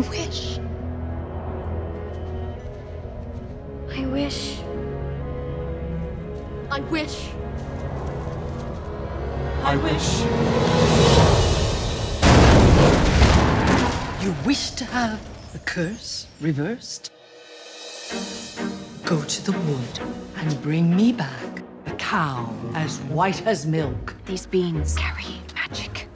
wish. I wish. I wish. I wish. You wish to have the curse reversed? Go to the wood and bring me back a cow as white as milk. These beans carry magic.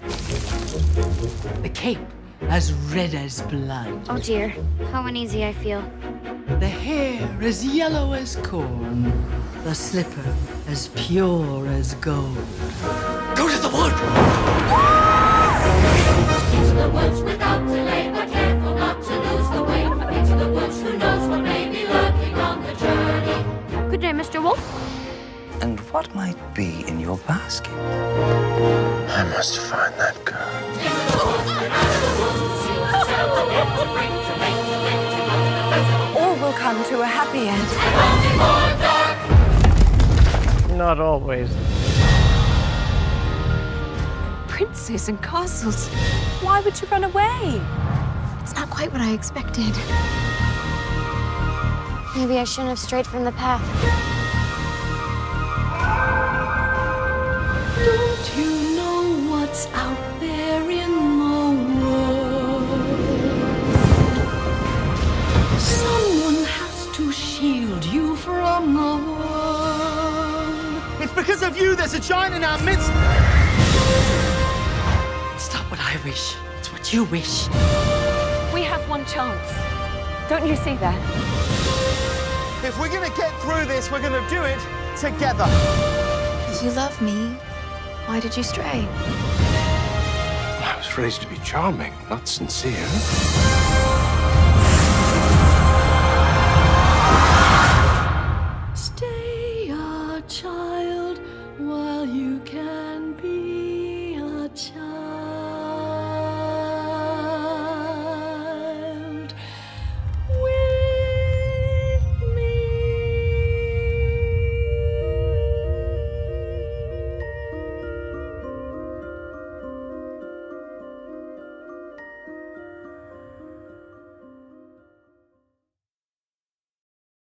The cape as red as blood. Oh dear, how uneasy I feel. The hair as yellow as corn. The slipper as pure as gold. Go to the wood! Into the woods without delay, but careful not to lose the way. Into the woods, who knows what may be lurking on the journey. Good day, Mr. Wolf. And what might be in your basket? I must find that girl. All will come to a happy end. Not always. Princes and castles. Why would you run away? It's not quite what I expected. Maybe I shouldn't have strayed from the path. Don't you know what's out there in the world? Someone has to shield you from the world. It's because of you there's a giant in our midst. It's not what I wish. It's what you wish. We have one chance. Don't you see that? If we're gonna get through this, we're gonna do it together. You love me. Why did you stray? I was raised to be charming, not sincere.